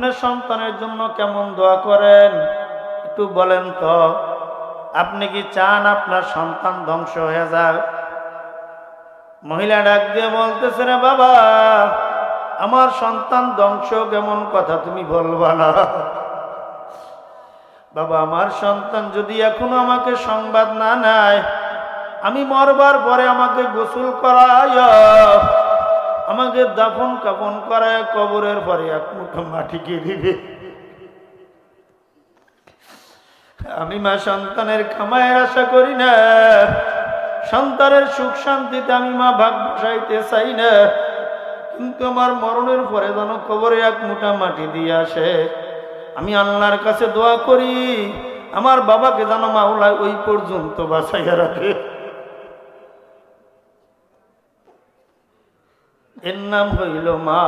আপনার সন্তানের জন্য কেমন দোয়া করেন একটু বলেন তো। আপনি কি চান আপনার সন্তান ধ্বংস হয়ে যাক? মহিলা ডাক দিয়ে বলতেছে, রে বাবা, আমার সন্তান ধ্বংস কেমন কথা তুমি বলবা না। বাবা, আমার সন্তান যদি এখনো আমাকে সংবাদ না নেয়, আমি মরবার পরে আমাকে গোসল করায়, আমাকে দাফন কাফন করায়, কবরের পরে এক মুঠো মাটি দিয়ে দিবে। আমি মা সন্তানের কামায়ের আশা করি না, সন্তানের সুখ শান্তিতে আমি মা ভাগ বসাইতে চাই না, কিন্তু আমার মরণের পরে যেন কবরে এক মুঠা মাটি দিয়ে আসে। আমি আল্লাহর কাছে দোয়া করি আমার বাবাকে যেন মাওলা ওই পর্যন্ত বাঁচাইয়া রাখে। এর নাম হইল মা।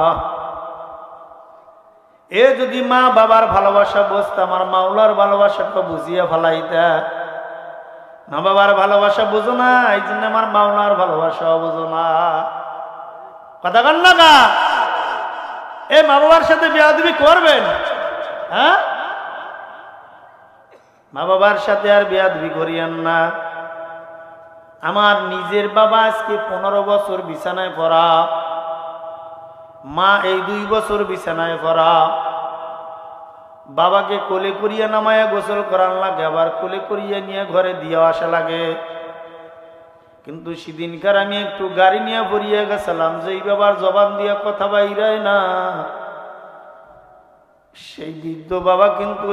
এ যদি মা বাবার ভালোবাসা বুঝতে, আমার মাওলার ভালোবাসাটা বুঝিয়া ফেলাইতা। মা বাবার ভালোবাসা বুঝো না, এই জন্য আমার মাওলার ভালোবাসা বুঝো না। কথা বল না গা, এ মা বাবার সাথে বেয়াদবি করবেন? হ্যাঁ, মা বাবার সাথে আর বেয়াদবি করিয়েন না। আমার নিজের বাবা আজকে 15 বছর বিছানায় পড়া, মা এই 2 বছর বিছানায় পড়া। বাবাকে কোলে করিয়া নামায়া গোসল করার লাগে, আবার কোলে করিয়া নিয়ে ঘরে দিয়ে আসা লাগে। কিন্তু সেদিনকার আমি একটু গাড়ি নিয়ে পড়িয়া গেছিলাম, যে এই বাবার জবান দিয়া কথা বাইরায় না। সেই বৃদ্ধ বাবা কিন্তু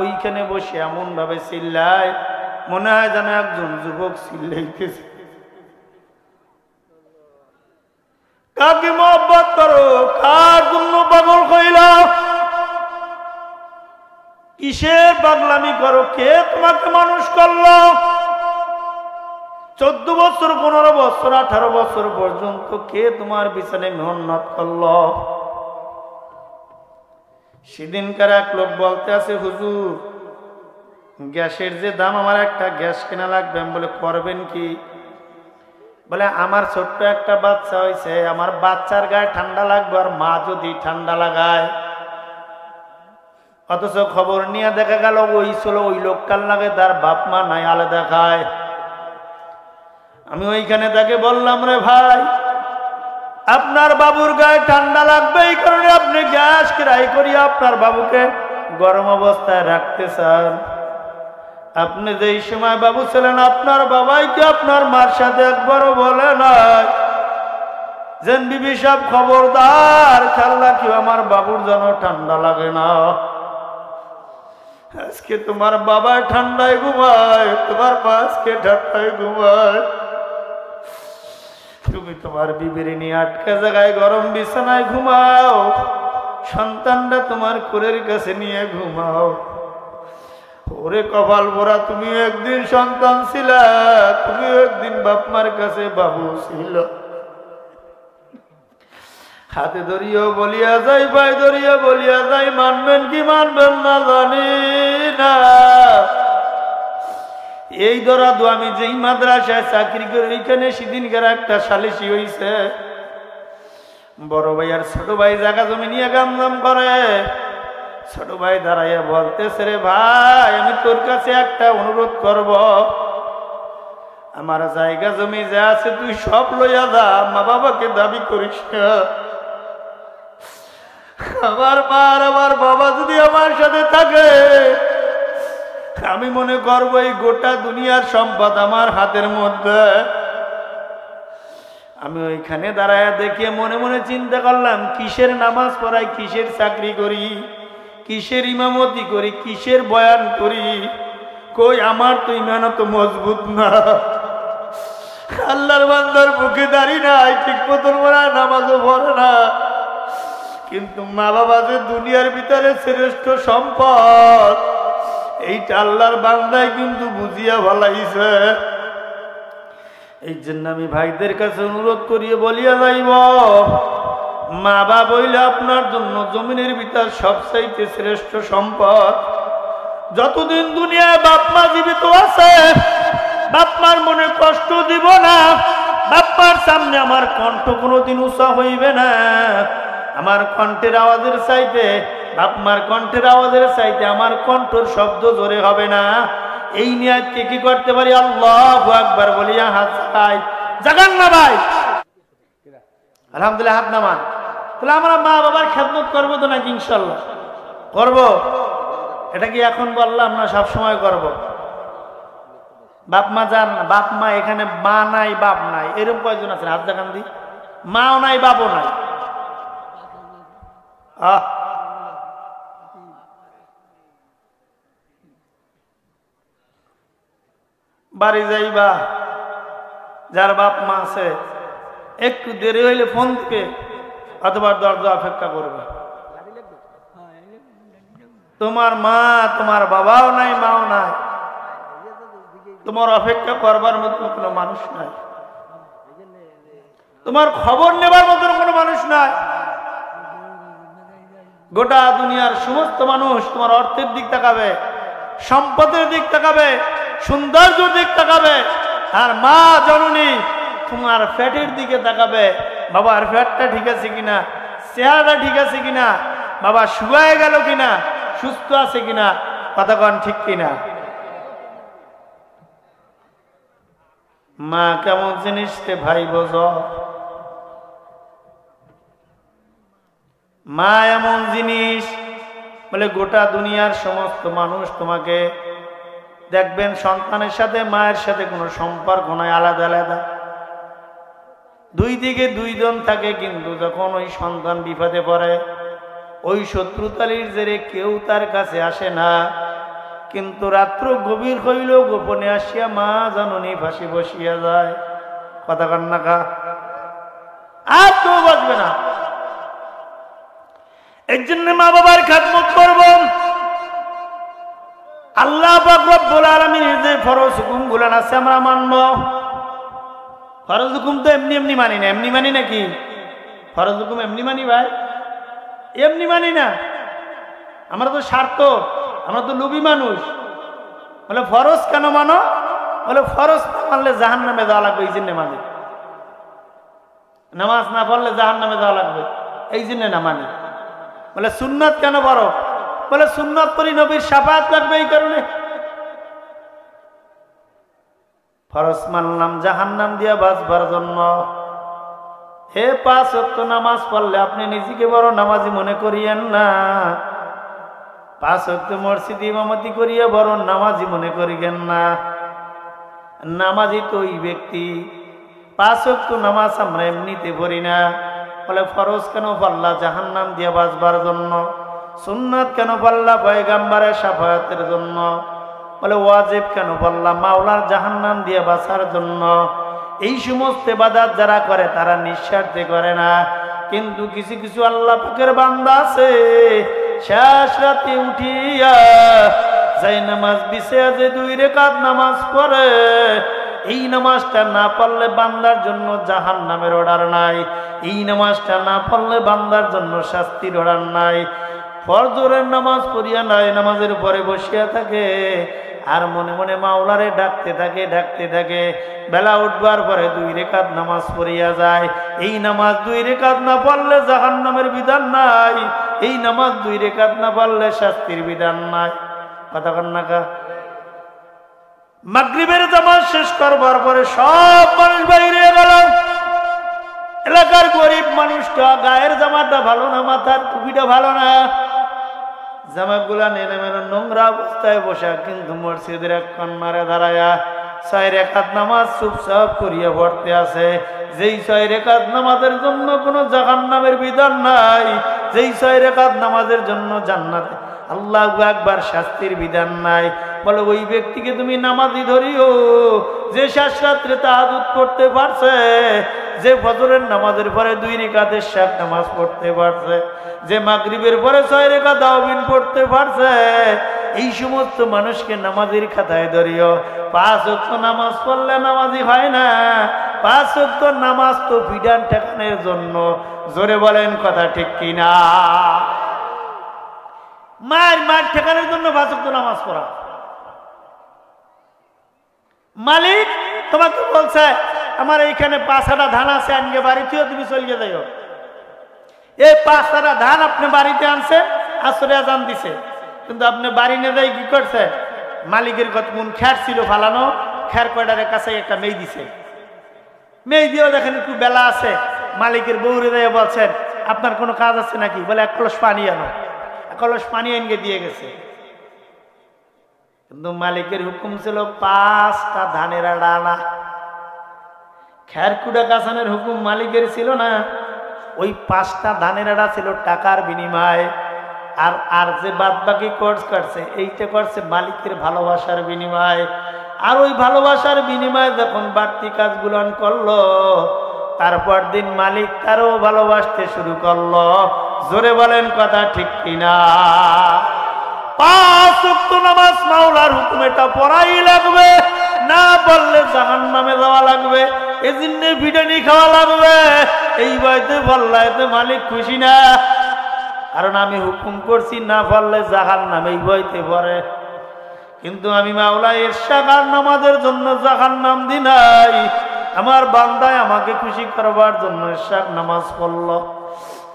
ওইখানে বসে এমন ভাবে চিল্লায়, মনে হয় যেন একজন যুবক চিল্লাইতেছে। কাকে মহব্বত করো? কার জন্য পাগল হইলা? কিসের পাগলামি করো? কে তোমাকে মানুষ করলো? 14 বছর 15 বছর 18 বছর পর্যন্ত কে তোমার বিছানায় মেহনত করলো? সেদিনকার এক লোক বলতে আছে, হুজুর গ্যাসের যে দাম, আমার একটা গ্যাস কেনা লাগবে। আমি বলে, করবেন কি? বলে, আমার ছোট্ট একটা বাচ্চা হয়েছে, আমার বাচ্চার গায়ে ঠান্ডা লাগবে, আর মা যদি ঠান্ডা লাগায়। অথচ খবর নিয়ে দেখা গেল ওই ছিল ওই লোকটার লাগে তার বাপ মা নাই, আলাদা খায়। আমি ওইখানে তাকে বললাম, রে ভাই, আপনার বাবুর গায়ে ঠান্ডা লাগবে, এই কারণে আপনি গ্যাস কিরাই করিয়া আপনার বাবুকে গরম অবস্থায় রাখতে চান। আপনি যেই সময় বাবু ছিলেন, আপনার বাবাই কি আপনার মার সাথে একবারও বলে নাই যেন বিবি সাহেব খবরদার, খেয়াল রাখিও আমার বাবুর যেন ঠান্ডা লাগে না? আজকে তোমার বাবা ঠান্ডায় ঘুমায়, তোমার মা আজকে ঠান্ডায় ঘুমায়। তুমি তোমার বিবির নিয়ে আটকা জায়গায় গরম বিছানায় ঘুমাও, সন্তানটা তোমার কোলের কাছে নিয়ে ঘুমাও। ওরে কপাল ভরা, তুমি একদিন সন্তান ছিলা, তুমি একদিন বাপ মার কাছে বাবু ছিল। হাতে ধরিয়া বলিয়া যাই, পায়ে ধরিয়া বলিয়া যাই, মানবেন কি মানবেন না জানি না। এই দরাদু আমি যেই মাদ্রাসায় চাকরি করি, ওইখানে সেদিনকার একটা সালিশি হইছে। বড় ভাই আর ছোট ভাই জায়গা জমি নিয়ে গামজাম করে। ছোট ভাই দাঁড়াইয়া বলতেছে, রে ভাই, আমি তোর কাছে একটা অনুরোধ করব, আমার জায়গা জমি যা আছে তুই সব লইয়া যা, মা বাবাকে দাবি করিস না। আমার মা আর আমার বাবা যদি আমার সাথে থাকে, আমি মনে করবো এই গোটা দুনিয়ার সম্পদ আমার হাতের মধ্যে। আমি ওইখানে দাঁড়ায়া দেখিয়ে মনে মনে চিন্তা করলাম, কিসের নামাজ পড়াই, কিসের চাকরি করি, কিসের ইমামতি করি, কিসের বয়ান করি, কই আমার তো ইমান তো মজবুত না। আল্লাহর বান্দার বুকে দাঁড়ি নাই, ঠিক মতন মনে নামাজও পড়ে না, কিন্তু মা বাবা যে দুনিয়ার ভিতরে শ্রেষ্ঠ সম্পদ, এইটা আল্লাহর বান্দায় কিন্তু বুঝিয়া ভালাইছে। এই জন্য আমি ভাইদের কাছে অনুরোধ করিয়ে বলিয়া যাইব, মা বাবা হইলে আপনার জন্য জমিনের ভিতর সবচাইতে শ্রেষ্ঠ সম্পদ। যতদিন দুনিয়ায় বাপ মা জীবিত আছে, বাপ মার মনে কষ্ট দিব না, বাপ মার সামনে আমার কণ্ঠ কোনোদিন উঁচা হইবে না। আমার কণ্ঠের আওয়াজের চাইতে বাপ মার কণ্ঠের আওয়াজের চাইতে আমার কণ্ঠর শব্দ জোরে হবে না, এই নিয়াতকে কি করতে পারি? আল্লাহু আকবার বলিয়া হাত চাই। জাগান না ভাই, আলহামদুলিল্লাহ, হাত নামান। তাহলে আমরা মা বাবার খেদমত করবো তো নাকি? ইনশাল্লাহ করবো। এটা কি এখন বললাম না সব সময় করবো? বাপ মা যান না, বাপ মা এখানে মা নাই বাপ নাই এরকম কয়জন আছেন? হাত দেখান দি। মাও নাই বাপও নাই। বাড়ি যাইবা, যার বাপ মা আছে একটু দেরি হইলে ফোন দিবে অথবা দরজা অপেক্ষা করবে। তোমার মা তোমার বাবাও নাই মাও নাই, তোমার অপেক্ষা করবার মতো কোনো মানুষ নাই, তোমার খবর নেবার মতো কোনো মানুষ নাই। গোটা দুনিয়ার সমস্ত মানুষ তোমার অর্থের দিক তাকাবে, সম্পদের দিক তাকাবে, সৌন্দর্যের দিক তাকাবে, আর মা জননী তোমার ফ্যাটের দিকে তাকাবে। বাবার ফ্যাটটা ঠিক আছে কিনা, চেহারাটা ঠিক আছে কিনা, বাবা শুয়ে গেল কিনা, সুস্থ আছে কিনা, কতক্ষণ ঠিক কিনা। মা কেমন জিনিস রে ভাই বোঝ। মা এমন জিনিস বলে গোটা দুনিয়ার সমস্ত মানুষ তোমাকে দেখবেন সন্তানের সাথে মায়ের সাথে কোনো সম্পর্ক নয়, আলাদা আলাদা, দুই দিকে দুইজন থাকে। কিন্তু যখন ওই সন্তান বিপদে পড়ে, ওই শত্রুতালির জেরে কেউ তার কাছে আসে না, কিন্তু রাত্র গভীর হইল গোপনে আসিয়া মা জননী ফাঁসি বসিয়া যায়। কথা কান্না কা আর কেউ বাঁচবে না। এর জন্য মা বাবার খেদমত করব। আল্লাহ পাক রব্বুল আলামিনের যে ফরজ হুকুম গুলান আছে আমরা মানব। ফরজ হুকুম তো এমনি এমনি মানি না। এমনি মানি নাকি? ফরজ হুকুম এমনি মানি ভাই? এমনি মানি না। আমরা তো স্বার্থ, আমরা তো লোভী মানুষ। বলে ফরজ কেন মানো? বলে ফরজ না মানলে জাহান্নামে যাওয়া লাগবে, এই জন্য মানি। নামাজ না পড়লে জাহান্নামে যাওয়া লাগবে, এই জন্য না মানি। বলে সুন্নাত কেন পড়ো? বলে সুন্নাত পড়ি নবীর শাফাআত লাগবে এই কারণে। ফরজ মানলাম জাহান্নাম দিয়া বাঁচবার জন্য। হে 5 ওয়াক্ত নামাজ পড়লে আপনি নিজেকে বড় নামাজি মনে করিয়েন না। 5 ওয়াক্ত মসজিদে ইমামতি করিয়া বড় নামাজি মনে করিয়েন না। নামাজি তো ওই ব্যক্তি। 5 ওয়াক্ত নামাজ আমরা এমনিতে পড়ি না। বলে ফরজ কেন পড়লা? জাহান্নাম দিয়া বাঁচবার জন্য। সুন্নাত কেন পড়লা? পয়গাম্বরের শাফায়াতের জন্য। বলে ওয়াজিব কেন পড়লা? মাওলার জাহান্নাম দিয়ে বাঁচার জন্য। এই সমস্ত ইবাদত যারা করে তারা নিঃস্বার্থে করে না। কিন্তু কিছু কিছু আল্লাহ পাকের বান্দা আছে শেষ রাতে উঠিয়া যাই নামাজ বিছিয়ে যে 2 রাকাত নামাজ পড়ে, এই নামাজটা না পড়লে বান্দার জন্য জাহান্নামের অর্ডার নাই। এই নামাজটা না পড়লে বান্দার জন্য শাস্তির অর্ডার নাই। ফজরের নামাজ পড়িয়া নাই নামাজের পরে বসিয়া থাকে আর মনে মনে মাওলারে ডাকতে থাকে ডাকতে থাকে। বেলা উঠবার পরে 2 রাকাত নামাজ পড়িয়া যায়। এই নামাজ 2 রাকাত না পড়লে জাহান্নামের বিধান নাই। এই নামাজ 2 রাকাত না পড়লে শাস্তির বিধান নাই। কথা কন্যা কা মাগরিবের নামাজ শেষ করবার পরে সব মানুষ বাইরে গেল। এলাকার গরিব মানুষটা গায়ের জামাটা ভালো না, মাথার টুপিটা ভালো না, জামাগুলা নেনে মেনে নোংরা অবস্থায় বসা, কিন্তু মসজিদের এক কন্যারে দাঁড়ায়া 6 রাকাত নামাজ চুপচাপ করিয়া পড়তে আছে। যেই 6 রাকাত নামাজের জন্য কোনো জাহান্নামের বিধান নাই, যেই 6 রাকাত নামাজের জন্য জান্নাতে আল্লাহু আকবার শাস্তির বিধান নাই। বলে ওই ব্যক্তিকে তুমি নামাজি ধরিও যে শেষ রাত্রে তাহাজ্জুদ পড়তে পারছে, যে ফজরের নামাজের পরে 2 রাকাতের শেষ নামাজ পড়তে পারছে, যে মাগরিবের পরে 6 রাকাত তাওবিন পড়তে পারছে। এই সমস্ত মানুষকে নামাজের খাতায় ধরিও। 5 ওয়াক্ত নামাজ পড়লে নামাজি হয় না। 5 ওয়াক্ত নামাজ তো বিধান ঠেকানোর জন্য। জোরে বলেন কথা ঠিক কিনা? মার ঠেকানোর জন্য 5 ওয়াক্ত নামাজ পড়া। মালিক তোমাকে বলছে আমার এইখানে 5 ধান আছে, আনকে বাড়িতেও তুমি চলিয়ে যাইও। এই 5 ধান আপনি বাড়িতে আনছেন, আসরে আজান দিছে, কিন্তু আপনি বাড়ি নিয়ে যাই কি করছে, মালিকের কত মন খ্যার ছিল ফালানো, খ্যার কয়টার কাছে একটা মেয়ে দিছে, মেয়ে দিয়েও দেখেন একটু বেলা আছে, মালিকের বউরে দিয়ে বলছেন আপনার কোনো কাজ আছে নাকি, বলে এক কলস পানি আনো, এক কলস পানি এনে দিয়ে গেছে। কিন্তু মালিকের হুকুম ছিল 5টা ধানের আড়া, খেরকুড়া কাছানের হুকুম মালিকের ছিল না, ওই 5টা ধানের আড়া ছিল টাকার বিনিময়। আর যে বাদ বাকি কোর্স করছে এইটা করছে মালিকের ভালোবাসার বিনিময়। আর ওই ভালোবাসার বিনিময়ে যখন বাড়তি কাজগুলো করলো, তারপর দিন মালিক তারও ভালোবাসতে শুরু করলো। জোরে বলেন কথা ঠিক কিনা? 5 ওয়াক্ত নামাজ মাওলার হুকুম, এটা পড়াই লাগবে, না বললে জাহান্নামে যাওয়া লাগবে, এজন্য বিরিয়ানি খাওয়া লাগবে। এই বয়তে বললাইতে মালিক খুশি না, কারণ আমি হুকুম করছি না বললে জাহান্নামে, এই বয়তে পড়ে। কিন্তু আমি মাওলা ইরশাদ নামাজের জন্য জাহান্নাম দি নাই, আমার বান্দায় আমাকে খুশি করবার জন্য ইরশাদ নামাজ পড়লো।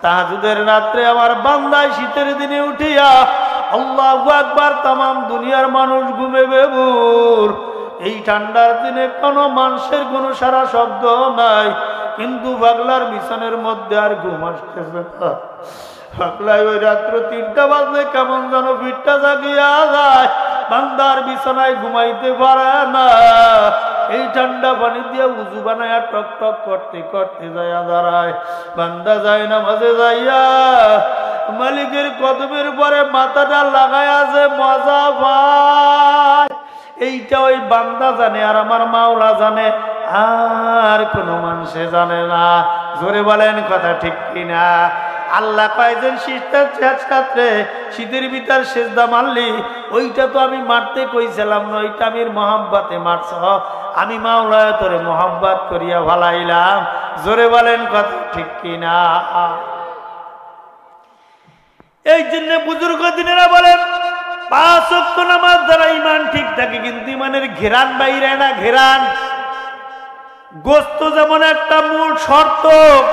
তাহাজ্জুদের রাত্রে আমার বান্দায় শীতের দিনে উঠিয়া আল্লাহু আকবার, তামাম দুনিয়ার মানুষ ঘুমে বেবুর, এই ঠান্ডার দিনে কোনো মানুষের কোনো সারা শব্দ নাই, কিন্তু পাগলার বিছানের মধ্যে আর ঘুম আসতেছে না। পাগলায় ওই রাত্র 3টা বাজলে কেমন যেন পিঠটা জাগিয়া যায়, বান্দার বিছানায় ঘুমাইতে পারে না। এই ঠান্ডা পানি দিয়ে উজু বানায়া টক টক করতে করতে যাইয়া দাঁড়ায়, বান্দা যায় না মাঝে যাইয়া মালিকের কদমের পরে মাথাটা লাগায়া যে মজা পায়, এইটা ওই বান্দা জানে আর আমার মাওলা জানে, আর কোনো মানুষে জানে না। জোরে বলেন কথা ঠিক কিনা? আল্লাহ কয়েকজন ছাত্রে শীতের ভিতর সেজদা মারলি, ওইটা তো আমি মারতে কইছিলাম না, ওইটা আমি মহাব্বাতে মারছ, আমি মাওলা তোরে মহাব্বাত করিয়া ভালাইলাম। জোরে বলেন কথা ঠিক কিনা? এই জন্য বুজুর্গ দিনেরা বলেন 5 ওয়াক্ত নামাজ দ্বারা ইমান ঠিক থাকে, কিন্তু ইমানের ঘেরান বাইরে না। ঘেরান গোস্ত যেমন একটা মূল শর্ত,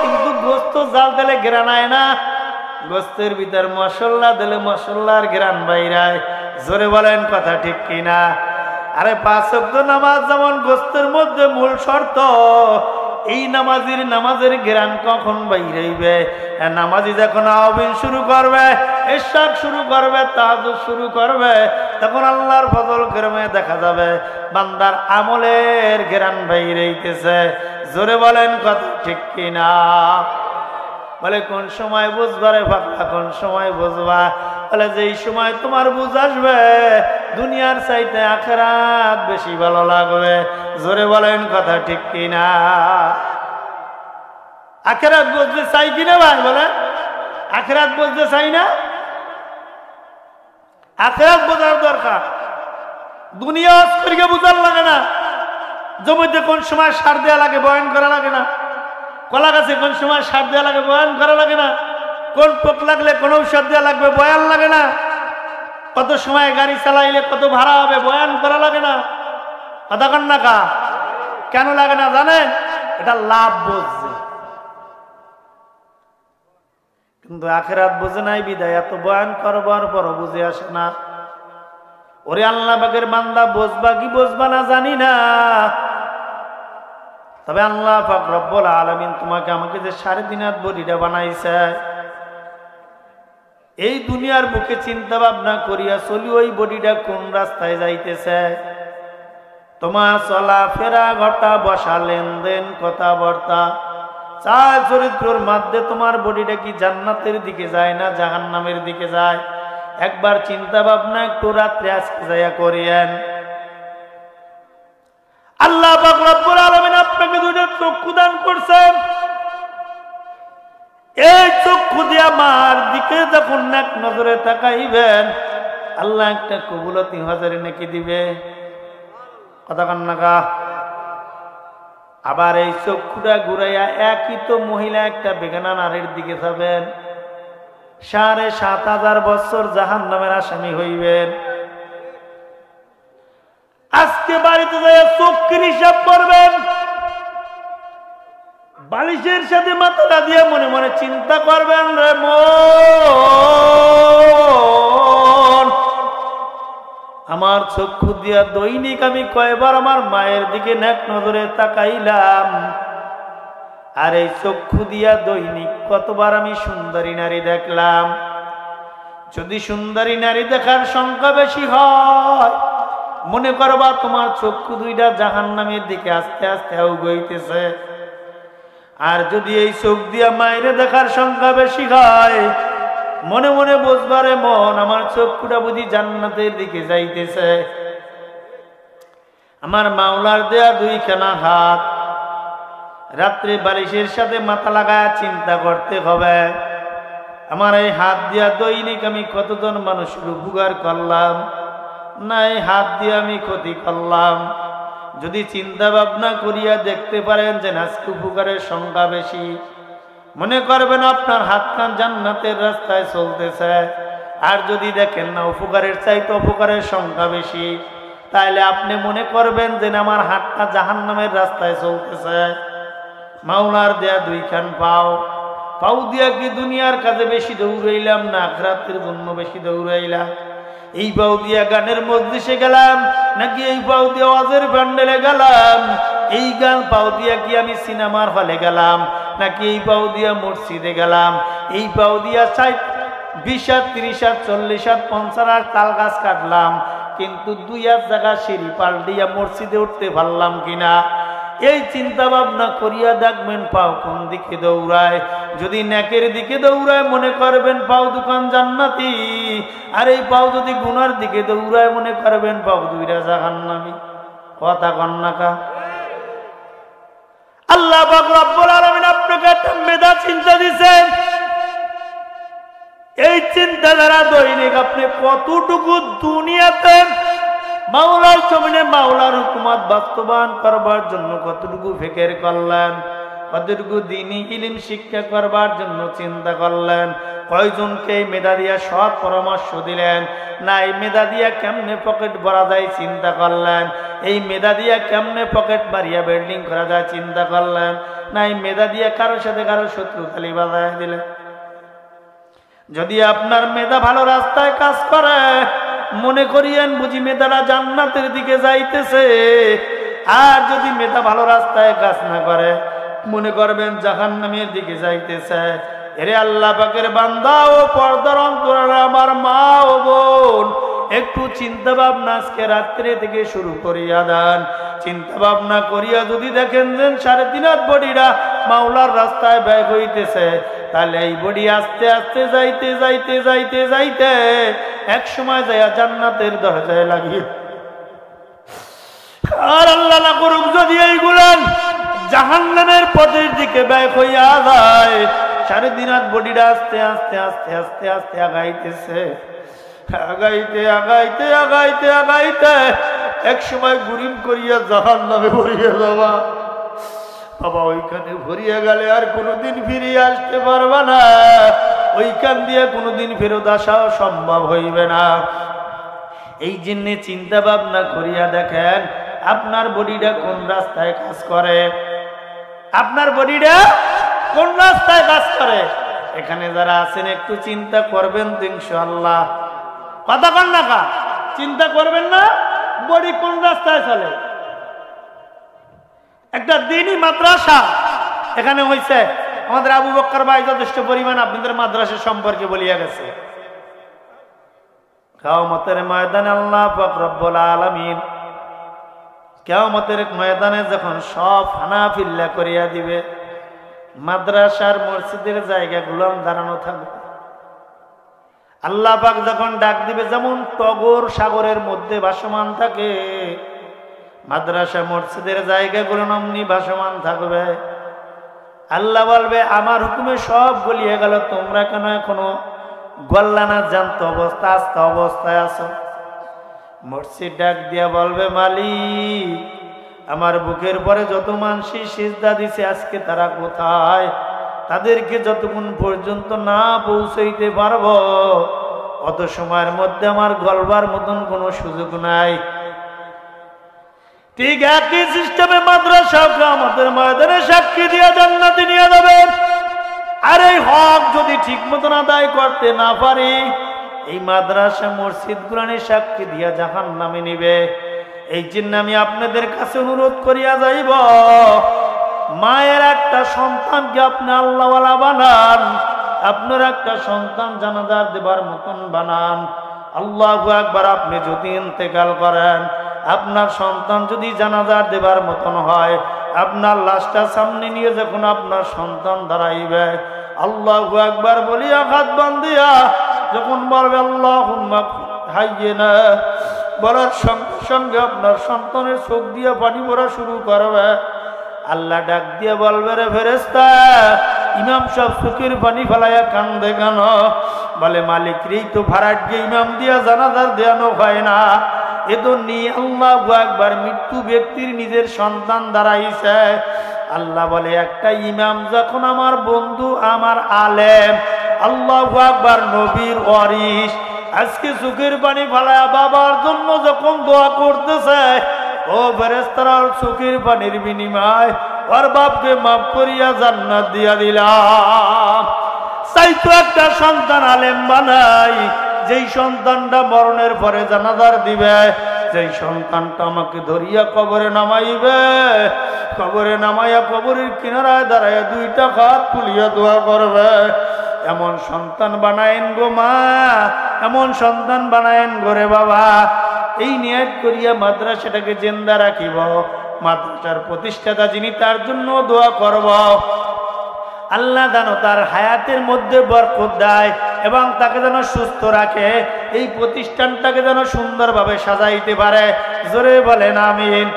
কিন্তু গোস্ত জাল দিলে ঘেরান আয় না, গোস্তের ভিতর মশলা দিলে মশলার ঘেরান বাইরায়। জোরে বলেন কথা ঠিক কিনা? আরে 5 ওয়াক্ত নামাজ যেমন গোস্তের মধ্যে মূল শর্ত, এই নামাজের ঘেরান কখন বাইরাইবে? নামাজি যখন আওয়াবিন শুরু করবে, ইশরাক শুরু করবে, তাহাজ্জুদ শুরু করবে, তখন আল্লাহর ফজল কেরমে দেখা যাবে বান্দার আমলের ঘেরান বাইরাইতেছে। জোরে বলেন কথা ঠিক কিনা? বলে কোন সময় বুঝবা রে ফাঁকা, কোন সময় বুঝবা? বলে যেই সময় তোমার বুঝ আসবে দুনিয়ার চাইতে আখিরাত বেশি ভালো লাগবে। জোরে বলেন কথা ঠিক কিনা? আখিরাত বুঝতে চাই কিনা ভাই? বলেন আখিরাত বুঝতে চাই না? আখিরাত বোঝার দরকার, দুনিয়া অস্করিকে বুঝার লাগে না। জমিতে কোন সময় সার দেওয়া লাগে বয়ান করা লাগে না, কলা গাছে কোন সময় সার দেওয়া লাগে বয়ান করা লাগে না, কোন পোক লাগলে কোন ঔষধ দেওয়া লাগবে বয়ান লাগে না, কত সময় গাড়ি চালাইলে কত ভাড়া হবে বয়ান করা লাগে না। কথা কন না কা? কেন লাগে না জানেন? এটা লাভ বুঝছে, কিন্তু আখিরাত বুঝে নাই বিদায় এত বয়ান করবার পরও বুঝে আসে না। ওরে আল্লাহ পাকের বান্দা, বুঝবা কি বুঝবা না জানি না, তবে আল্লাহ পাক রব্বুল আলামিন তোমাকে আমাকে যে 3.5 হাত বডিটা বানাইছে, এই দুনিয়ার বুকে চিন্তা ভাবনা করিয়া চলি ওই বডিটা কোন রাস্তায় যাইতেছে। তোমার চলা ফেরা, ঘটা বসা, লেনদেন, কথাবার্তা, চাল চরিত্রের মধ্যে তোমার বডিটা কি জান্নাতের দিকে যায় না জাহান্নামের দিকে যায়? একবার চিন্তা ভাবনা একটু রাত্রে আজকে যাইয়া করিয়েন। আল্লাহ পাক রব্বুল আলামিন আপনাকে 2টা চক্ষু দান করছেন। এই চক্ষু দিয়া মার দিকে যখন এক নজরে তাকাইবেন, আল্লাহ একটা কবুলতি 1000 নেকি দিবে। কথা কান্নাকা? আবার এই চক্ষুটা ঘুরাইয়া একই তো মহিলা একটা বেগানা নারীর দিকে যাবেন, 7500 বছর জাহান্নামের আসামি হইবেন। আজকে বাড়িতে যাইয়া চক্ষুর হিসাব করবেন, বালিশের সাথে মাথাটা দিয়ে মনে মনে চিন্তা করবেন, রে মন আমার চক্ষু দিয়া দৈনিক আমি কয়বার আমার মায়ের দিকে নেক নজরে তাকাইলাম, আর এই চক্ষু দিয়া দৈনিক কতবার আমি সুন্দরী নারী দেখলাম। যদি সুন্দরী নারী দেখার সংখ্যা বেশি হয়, মনে করবা তোমার চক্ষু দুইটা জাহান্নামের দিকে আস্তে আস্তে উগইতেছে। আর যদি এই চোখ দিয়া মায়ের দেখার সংখ্যা বেশি হয়, মনে মনে বুঝবারে মন আমার চক্ষুটা বুঝি জান্নাতের দিকে যাইতেছে। আমার মাওলার দেয়া দুইখানা হাত, রাত্রে বালিশের সাথে মাথা লাগায় চিন্তা করতে হবে, আমার এই হাত দিয়া দৈনিক আমি কতজন মানুষের উপকার করলাম, না এই হাত দিয়ে আমি ক্ষতি করলাম। যদি চিন্তা ভাবনা করিয়া দেখতে পারেন যে আজকে উপকারের সংখ্যা বেশি, মনে করবেন আপনার হাতখান জান্নাতের রাস্তায় চলতেছে। আর যদি দেখেন না উপকারের চাইতে অপকারের সংখ্যা বেশি, তাইলে আপনি মনে করবেন যে আমার হাতটা জাহান্নামের রাস্তায় চলতেছে। মাওলার দেয়া দুইখান পাও, পাও দিয়া কি দুনিয়ার কাজে বেশি দৌড়াইলাম না আখিরাতের জন্য বেশি দৌড়াইলাম? এই পাও দিয়া গানের মজলিসে গেলাম নাকি এই পাও দিয়া ওয়াজের প্যান্ডেলে গেলাম? এই গান পাও দিয়া কি আমি সিনেমার হলে গেলাম নাকি এই পাও দিয়া মসজিদে গেলাম? এই পাও দিয়া 20 হাত 30 হাত 40 হাত 50 হাত তাল গাছ কাটলাম, কিন্তু 2 হাত জায়গা সিঁড়ি পাল্টিয়া মসজিদে উঠতে পারলাম কিনা? এই চিন্তা ভাবনা করিয়া দেখবেন পাও কোন দিকে দৌড়ায়। যদি নেকের দিকে দৌড়ায় মনে করবেন পাও দুকান জান্নাতি, আর এই পাও যদি গুনার দিকে দৌড়ায় মনে করবেন পাও দুইটা জাহান্নামী। কথা কন্যাকা আল্লাহ পাক রব্বুল আলামিন আপনাকে একটা মেধা চিন্তা দিয়েছেন। এই চিন্তা দ্বারা দৈনিক আপনি কতটুকু দুনিয়াতে মাওলার জমিনে মাওলার হুকুমত বাস্তবায়ন করবার জন্য কতটুকু ফিকির করলেন, কতটুকু দ্বীনি ইলম শিক্ষা করবার জন্য চিন্তা করলেন, কয়জনকে এই মেধা দিয়া সৎ পরামর্শ দিলেন, না এই মেধা দিয়া কেমনে পকেট ভরা যায় চিন্তা করলেন, এই মেধা দিয়া কেমনে পকেট মারিয়া বিল্ডিং করা যায় চিন্তা করলেন, না এই মেধা দিয়া কারোর সাথে কারো শত্রু খালি বাজায় দিলেন? যদি আপনার মেধা ভালো রাস্তায় কাজ করে, মনে করিয়েন বুঝি মেধাটা জান্নাতের দিকে যাইতেছে। আর যদি মেধা ভালো রাস্তায় কাজ না করে, মনে করবেন জাহান্নামের দিকে যাইতেছে। এরে আল্লাহ পাকের বান্দা ও পর্দার অন্তরাল আমার মা ও বোন, একটু চিন্তা ভাবনা আজকে রাত্রে থেকে শুরু করিয়া দেন। চিন্তা ভাবনা করিয়া যদি দেখেন যে 3.5 হাত বডিরা মাওলার রাস্তায় ব্যয় হইতেছে, তাহলে এই বডি আস্তে আস্তে যাইতে যাইতে যাইতে যাইতে এক সময় যাইয়া জান্নাতের দরজায় লাগিয়ে, আর আল্লাহ না করুক যদি এইগুলান জাহান্নামের পথের দিকে ব্যয় হইয়া যায়, 3.5 হাত বডিটা আস্তে আস্তে আস্তে আস্তে আস্তে আগাইতেছে, আগাইতে আগাইতে আগাইতে আগাইতে এক সময় গুরিম করিয়া জাহান্নামে ভরিয়া যাবা। বাবা ওইখানে ভরিয়া গেলে আর কোনোদিন ফিরিয়ে আসতে পারবা না, ওইখান দিয়ে কোনোদিন ফেরত আসাও সম্ভব হইবে না। এই জন্য চিন্তা ভাবনা করিয়া দেখেন আপনার বডিটা কোন রাস্তায় কাজ করে, আপনার বডিটা কোন রাস্তায় কাজ করে। এখানে যারা আছেন একটু চিন্তা করবেন তো ইনশাআল্লাহ। কথা কন না কা, চিন্তা করবেন না বডি কোন রাস্তায় চলে। একটা দ্বীনি মাদ্রাসা এখানে হয়েছে, আমাদের আবু বকর ভাই যথেষ্ট পরিমাণ আপনাদের মাদ্রাসা সম্পর্কে বলিয়া গেছে। কিয়ামতের ময়দানে আল্লাহ পাক রব্বুল আলামিন কিয়ামতের ময়দানে যখন সব ফানাফিল্লা করিয়া দিবে, মাদ্রাসার মসজিদের জায়গাগুলো দাঁড়ানো থাকবে। আল্লাহ পাক যখন ডাক দিবে, যেমন টগর সাগরের মধ্যে ভাসমান থাকে, মাদ্রাসা মসজিদের জায়গাগুলো অমনি ভাসমান থাকবে। আল্লাহ বলবে আমার হুকুমে সব গলিয়ে গেল, তোমরা কেন এখনো গল্লানা জানত অবস্থা আস্তা অবস্থায় আছো? মসজিদ ডাক দিয়া বলবে মালিক, আমার বুকের পরে যত মানুষই সিজদা দিছে আজকে তারা কোথায়? তাদেরকে যতক্ষণ পর্যন্ত না পৌঁছাইতে পারবো অত সময়ের মধ্যে আমার গলবার মতন কোনো সুযোগ নাই। ঠিক একই সিস্টেমে মাদ্রাসা আমাদের ময়দানে সাক্ষী দিয়া জান্নাতে নিয়ে যাবে। আর এই হক যদি ঠিক মতন আদায় করতে না পারি, এই মাদ্রাসা মসজিদ গুলানি সাক্ষী দিয়া জাহান্নামে নিবে। এই জন্য আমি আপনাদের কাছে অনুরোধ করিয়া যাইব, মায়ের একটা সন্তানকে আপনি আল্লাহওয়ালা বানান, আপনার একটা সন্তান জানাজার দেবার মতন বানান। আল্লাহু আকবার। আপনি যদি ইন্তেকাল করেন, আপনার সন্তান যদি জানাজার দেবার মতন হয়, আপনার লাশটা সামনে নিয়ে যখন আপনার সন্তান দাঁড়াইবে, আল্লাহু আকবার বলিয়া হাত বান্ধিয়া যখন বলবে আল্লাহুম্মা হাইয়িনা, বলার সঙ্গে সঙ্গে আপনার সন্তানের চোখ দিয়ে পানি পড়া শুরু করবে। আল্লাহ ডাক দিয়ে বলবে, রে ফেরেশতা, ইমাম সাহেব চোখের পানি ফেলাইয়া কান্দে কেন? বলে, মালিক রে, তো ভাড়াট গিয়ে ইমাম দিয়া জানাজার দেয়ানো হয় না। এ তো নিয়ে আল্লাহু আকবার, মৃত্যু ব্যক্তির নিজের সন্তান দাঁড়াইছে। আল্লাহ বলে, একটা ইমাম যখন আমার বন্ধু, আমার আলেম, আল্লাহু আকবার, নবীর ওয়ারিস, আজকে চোখের পানি ফেলায়া বাবার জন্য যখন দোয়া করতেছে, ও ফেরেশতারা চোখের পানির বিনিময় ওর বাপকে মাফ করিয়া জান্নাত দিয়া দিলাম। তাই তো একটা সন্তান আলেম বানাই, যেই সন্তানটা মরণের পরে জানাজার দিবে, যেই সন্তানটা আমাকে ধরিয়া কবরে নামাইবে, কবরে নামাইয়া কবরের কিনারায় দাঁড়াইয়া দুইটা হাত তুলিয়া দোয়া করবে, এমন সন্তান বানায়েন গো মা, এমন সন্তান বানায়েন গোরে বাবা। এই নিয়ত করিয়া মাদ্রাসাটাকে জিন্দা রাখিব, মাদ্রাসার প্রতিষ্ঠাতা যিনি, তার জন্য দোয়া করব। আল্লাহ যেন তার হায়াতের মধ্যে বরকত দেয় এবং তাকে যেন সুস্থ রাখে, এই প্রতিষ্ঠানটাকে যেন সুন্দরভাবে সাজাইতে পারে। জোরে বলেন আমিন।